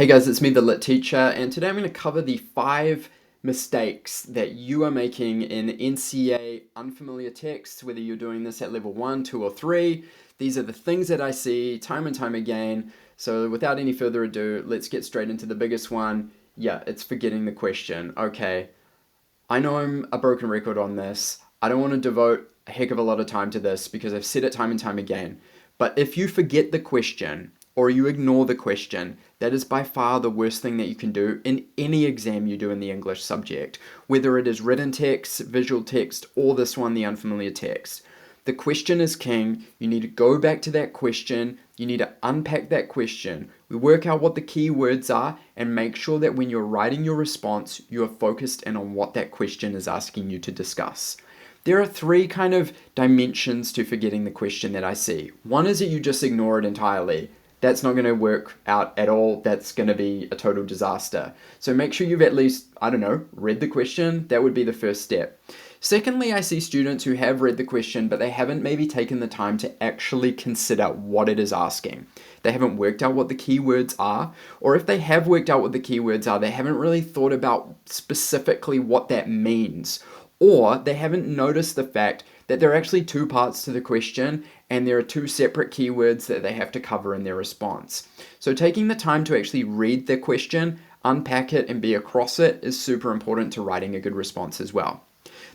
Hey guys, it's me, the Lit Teacher, and today I'm going to cover the 5 mistakes that you are making in NCEA unfamiliar texts, whether you're doing this at level 1, 2, or 3. These are the things that I see time and time again. So without any further ado, let's get straight into the biggest one. Yeah, it's forgetting the question. Okay, I know I'm a broken record on this. I don't want to devote a heck of a lot of time to this because I've said it time and time again. But if you forget the question or you ignore the question, that is by far the worst thing that you can do in any exam you do in the English subject, whether it is written text, visual text, or this one, the unfamiliar text. The question is king. You need to go back to that question. You need to unpack that question. We work out what the key words are and make sure that when you're writing your response, you are focused in on what that question is asking you to discuss. There are 3 kind of dimensions to forgetting the question that I see. One is that you just ignore it entirely. That's not going to work out at all. That's going to be a total disaster. So make sure you've at least, read the question. That would be the first step. Secondly, I see students who have read the question, but they haven't maybe taken the time to actually consider what it is asking. They haven't worked out what the keywords are, or if they have worked out what the keywords are, they haven't really thought about specifically what that means, or they haven't noticed the fact that there are actually 2 parts to the question and there are 2 separate keywords that they have to cover in their response. So taking the time to actually read the question, unpack it, and be across it is super important to writing a good response as well.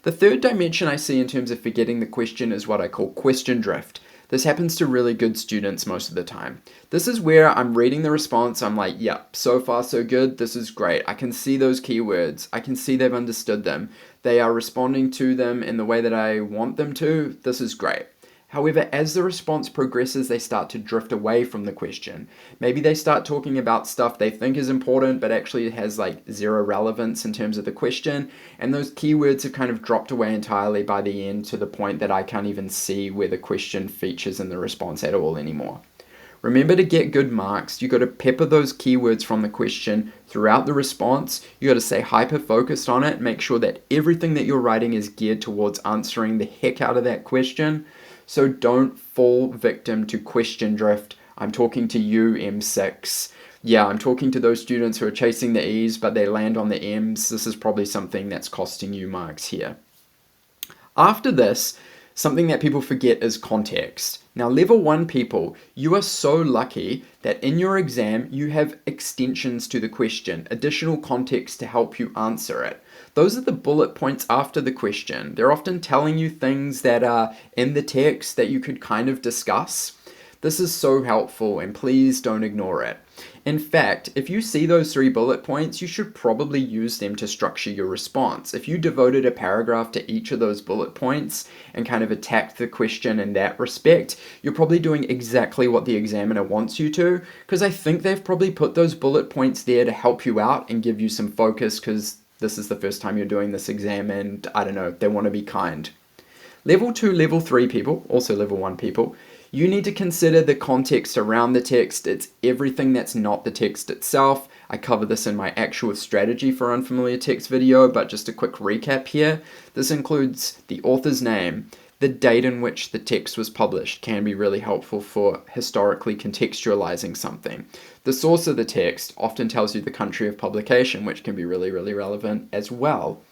The third dimension I see in terms of forgetting the question is what I call question drift. This happens to really good students most of the time. This is where I'm reading the response, I'm like, yeah, so far so good, this is great. I can see those keywords, I can see they've understood them. They are responding to them in the way that I want them to, this is great. However, as the response progresses, they start to drift away from the question. Maybe they start talking about stuff they think is important, but actually it has like 0 relevance in terms of the question. And those keywords have kind of dropped away entirely by the end to the point that I can't even see where the question features in the response at all anymore. Remember, to get good marks, you got to pepper those keywords from the question throughout the response. You got to stay hyper focused on it. Make sure that everything that you're writing is geared towards answering the heck out of that question. So don't fall victim to question drift. I'm talking to you, M6. Yeah, I'm talking to those students who are chasing the E's, but they land on the M's. This is probably something that's costing you marks here. After this, something that people forget is context. Now, level 1 people, you are so lucky that in your exam, you have extensions to the question, additional context to help you answer it. Those are the bullet points after the question. They're often telling you things that are in the text that you could kind of discuss. This is so helpful, and please don't ignore it. In fact, if you see those 3 bullet points, you should probably use them to structure your response. If you devoted a paragraph to each of those bullet points and kind of attacked the question in that respect, you're probably doing exactly what the examiner wants you to, because I think they've probably put those bullet points there to help you out and give you some focus, because this is the first time you're doing this exam and, they want to be kind. Level 2, level 3 people, also level 1 people, you need to consider the context around the text. It's everything that's not the text itself. I cover this in my actual strategy for unfamiliar text video, but just a quick recap here. This includes the author's name, the date in which the text was published can be really helpful for historically contextualizing something. The source of the text often tells you the country of publication, which can be really, really relevant as well.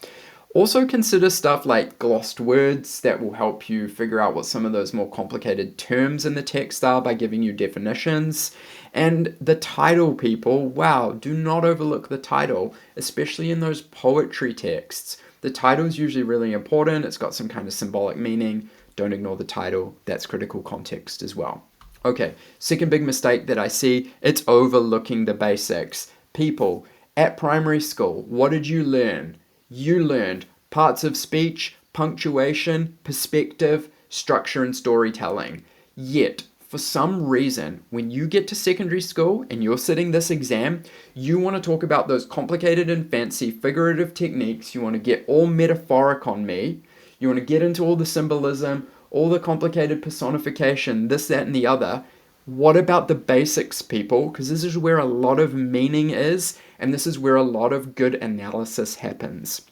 Also consider stuff like glossed words that will help you figure out what some of those more complicated terms in the text are by giving you definitions. And the title, people, wow, do not overlook the title, especially in those poetry texts. The title is usually really important. It's got some kind of symbolic meaning. Don't ignore the title. That's critical context as well. Okay, second big mistake that I see, it's overlooking the basics. People, at primary school, what did you learn? You learned parts of speech, punctuation, perspective, structure, and storytelling. Yet, for some reason, when you get to secondary school and you're sitting this exam, you want to talk about those complicated and fancy figurative techniques. You want to get all metaphoric on me. You want to get into all the symbolism, all the complicated personification, this, that, and the other. What about the basics, people? Because this is where a lot of meaning is, and this is where a lot of good analysis happens.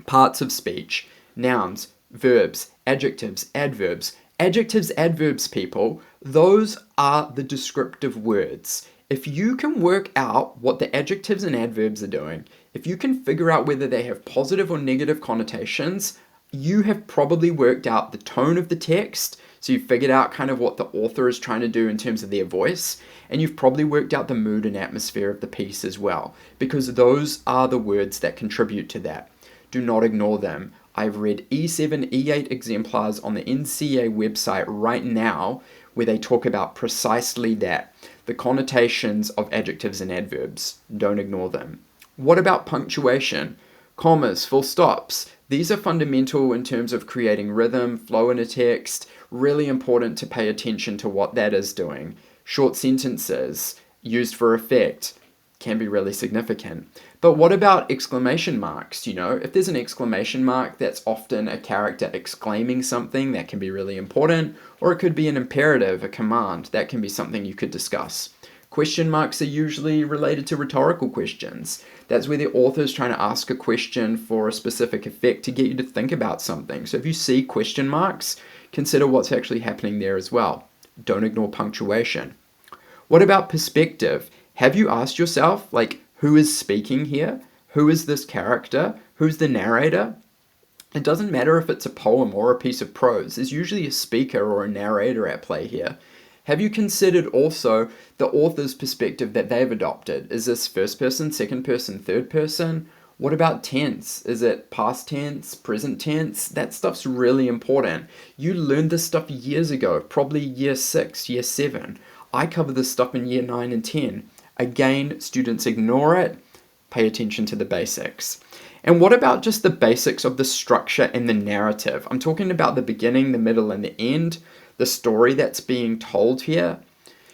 Parts of speech, nouns, verbs, adjectives, adverbs. Adjectives, adverbs, people, those are the descriptive words. If you can work out what the adjectives and adverbs are doing, if you can figure out whether they have positive or negative connotations, you have probably worked out the tone of the text. So you've figured out kind of what the author is trying to do in terms of their voice, and you've probably worked out the mood and atmosphere of the piece as well, because those are the words that contribute to that. Do not ignore them. I've read E7, E8 exemplars on the NCEA website right now where they talk about precisely that, the connotations of adjectives and adverbs. Don't ignore them. What about punctuation? Commas, full stops. These are fundamental in terms of creating rhythm, flow in a text. Really important to pay attention to what that is doing. Short sentences used for effect can be really significant. But what about exclamation marks? If there's an exclamation mark, that's often a character exclaiming something that can be really important, or it could be an imperative, a command. That can be something you could discuss. Question marks are usually related to rhetorical questions. That's where the author is trying to ask a question for a specific effect to get you to think about something. So if you see question marks, consider what's actually happening there as well. Don't ignore punctuation. What about perspective? Have you asked yourself, who is speaking here? Who is this character? Who's the narrator? It doesn't matter if it's a poem or a piece of prose. There's usually a speaker or a narrator at play here. Have you considered also the author's perspective that they've adopted? Is this first person, second person, third person? What about tense? Is it past tense, present tense? That stuff's really important. You learned this stuff years ago, probably year 6, year 7. I cover this stuff in year 9 and 10. Again, students ignore it. Pay attention to the basics. And what about just the basics of the structure and the narrative? I'm talking about the beginning, the middle, and the end, the story that's being told here.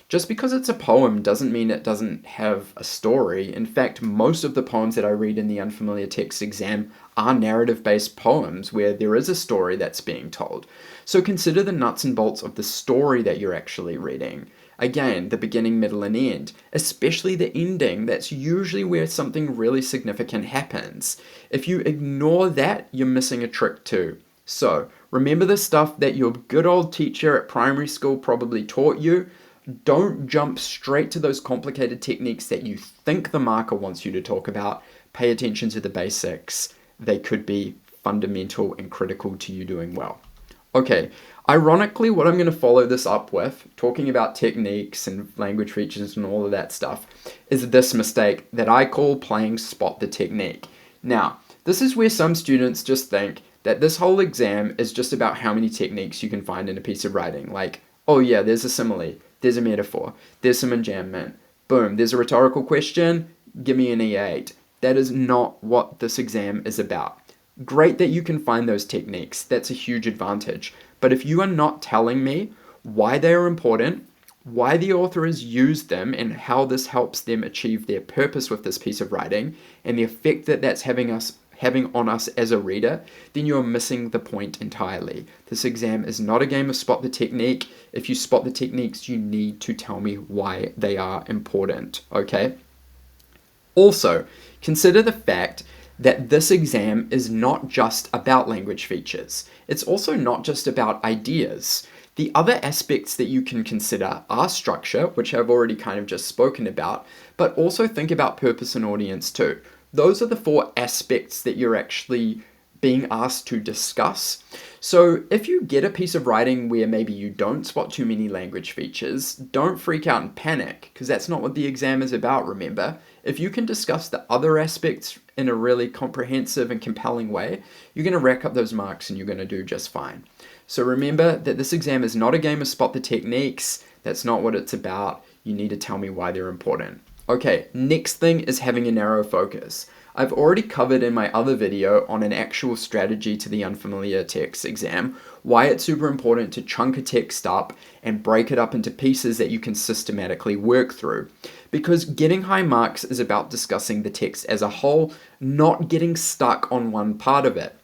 Just because it's a poem doesn't mean it doesn't have a story. In fact, most of the poems that I read in the unfamiliar text exam are narrative-based poems where there is a story that's being told. So consider the nuts and bolts of the story that you're actually reading. Again, the beginning, middle, and end, especially the ending. That's usually where something really significant happens. If you ignore that, you're missing a trick too. So remember the stuff that your good old teacher at primary school probably taught you. Don't jump straight to those complicated techniques that you think the marker wants you to talk about. Pay attention to the basics. They could be fundamental and critical to you doing well. Okay, ironically, what I'm going to follow this up with, talking about techniques and language features and all of that stuff, is this mistake that I call playing spot the technique. Now, this is where some students just think that this whole exam is just about how many techniques you can find in a piece of writing. Like, oh yeah, there's a simile, there's a metaphor, there's some enjambment, boom, there's a rhetorical question, give me an E8. That is not what this exam is about. Great that you can find those techniques, that's a huge advantage. But if you are not telling me why they are important, why the author has used them, and how this helps them achieve their purpose with this piece of writing, and the effect that that's having on us as a reader, then you're missing the point entirely. This exam is not a game of spot the technique. If you spot the techniques, you need to tell me why they are important, okay? Also, consider the fact that this exam is not just about language features. It's also not just about ideas. The other aspects that you can consider are structure, which I've already kind of just spoken about, but also think about purpose and audience too. Those are the 4 aspects that you're actually being asked to discuss. So if you get a piece of writing where maybe you don't spot too many language features, don't freak out and panic, because that's not what the exam is about, remember. If you can discuss the other aspects in a really comprehensive and compelling way, you're going to rack up those marks and you're going to do just fine. So remember that this exam is not a game of spot the techniques. That's not what it's about. You need to tell me why they're important. Okay, next thing is having a narrow focus. I've already covered in my other video on an actual strategy to the unfamiliar text exam why it's super important to chunk a text up and break it up into pieces that you can systematically work through. Because getting high marks is about discussing the text as a whole, not getting stuck on one part of it.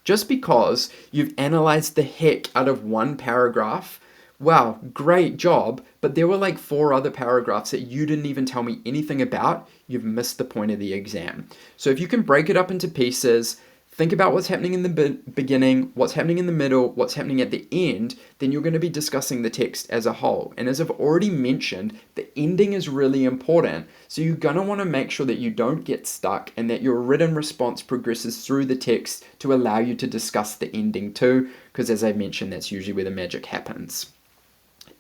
Just because you've analyzed the heck out of one paragraph, wow, great job, but there were like 4 other paragraphs that you didn't even tell me anything about, you've missed the point of the exam. So if you can break it up into pieces, think about what's happening in the beginning, what's happening in the middle, what's happening at the end, then you're going to be discussing the text as a whole. And as I've already mentioned, the ending is really important. So you're going to want to make sure that you don't get stuck and that your written response progresses through the text to allow you to discuss the ending too, because as I mentioned, that's usually where the magic happens.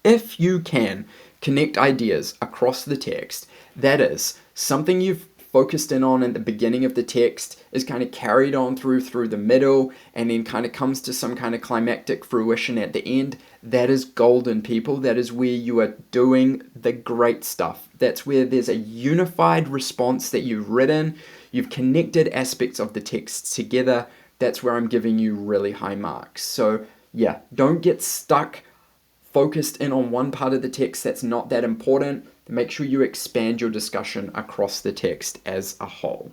If you can connect ideas across the text, that is, something you've focused in on at the beginning of the text is kind of carried on through the middle and then kind of comes to some kind of climactic fruition at the end, that is golden, people. That is where you are doing the great stuff. That's where there's a unified response that you've written. You've connected aspects of the text together. That's where I'm giving you really high marks. So yeah, don't get stuck focused in on one part of the text that's not that important. Make sure you expand your discussion across the text as a whole.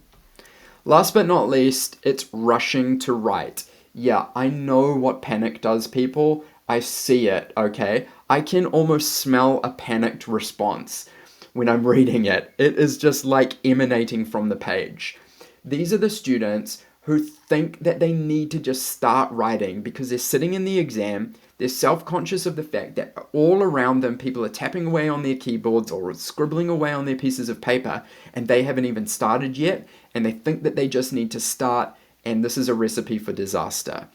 Last but not least, it's rushing to write. Yeah, I know what panic does, people. I see it, okay? I can almost smell a panicked response when I'm reading it. It is just like emanating from the page. These are the students who think that they need to just start writing because they're sitting in the exam. They're self-conscious of the fact that all around them people are tapping away on their keyboards or scribbling away on their pieces of paper and they haven't even started yet, and they think that they just need to start, and this is a recipe for disaster.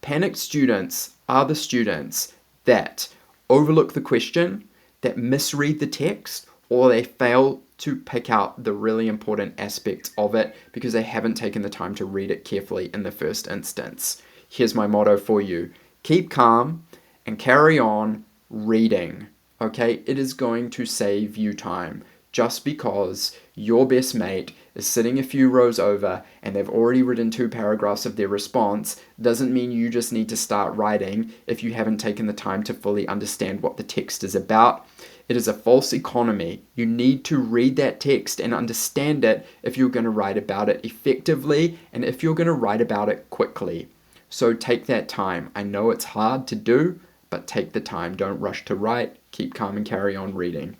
Panicked students are the students that overlook the question, that misread the text, or they fail to pick out the really important aspects of it because they haven't taken the time to read it carefully in the first instance. Here's my motto for you. Keep calm and carry on reading, okay? It is going to save you time. Just because your best mate is sitting a few rows over and they've already written 2 paragraphs of their response doesn't mean you just need to start writing if you haven't taken the time to fully understand what the text is about. It is a false economy. You need to read that text and understand it if you're going to write about it effectively and if you're going to write about it quickly. So take that time. I know it's hard to do, but take the time. Don't rush to write. Keep calm and carry on reading.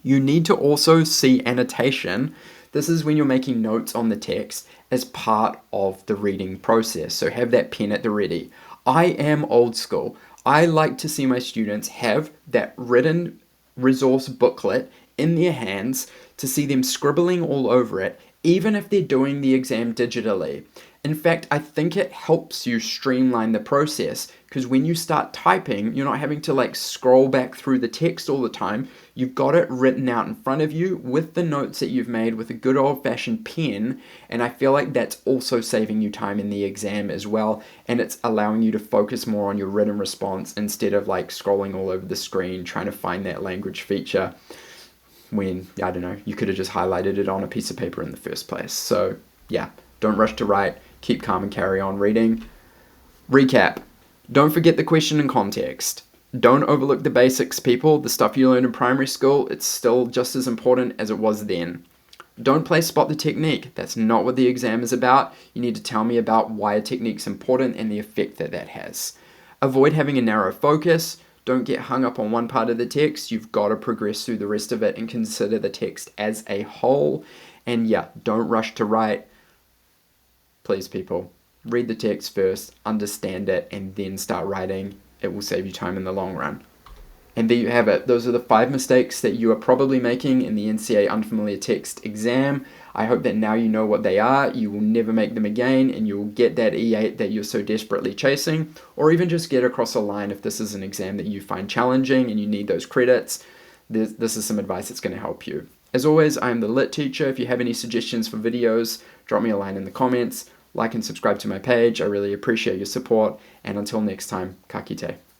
You need to also see annotation. This is when you're making notes on the text as part of the reading process. So have that pen at the ready. I am old school. I like to see my students have that written resource booklet in their hands, to see them scribbling all over it, even if they're doing the exam digitally. In fact, I think it helps you streamline the process because when you start typing, you're not having to scroll back through the text all the time. You've got it written out in front of you with the notes that you've made with a good old-fashioned pen, and I feel like that's also saving you time in the exam as well, and it's allowing you to focus more on your written response instead of scrolling all over the screen trying to find that language feature when, I don't know, you could have just highlighted it on a piece of paper in the first place. So yeah, don't rush to write. Keep calm and carry on reading. Recap. Don't forget the question and context. Don't overlook the basics, people. The stuff you learned in primary school, it's still just as important as it was then. Don't play spot the technique. That's not what the exam is about. You need to tell me about why a technique's important and the effect that that has. Avoid having a narrow focus. Don't get hung up on one part of the text. You've got to progress through the rest of it and consider the text as a whole. And yeah, don't rush to write. Please, people, read the text first, understand it, and then start writing. It will save you time in the long run. And there you have it. Those are the 5 mistakes that you are probably making in the NCEA Unfamiliar Text exam. I hope that now you know what they are. You will never make them again, and you will get that E8 that you're so desperately chasing, or even just get across a line if this is an exam that you find challenging and you need those credits. This is some advice that's going to help you. As always, I am the Lit Teacher. If you have any suggestions for videos, drop me a line in the comments. Like and subscribe to my page. I really appreciate your support. And until next time, ka kite.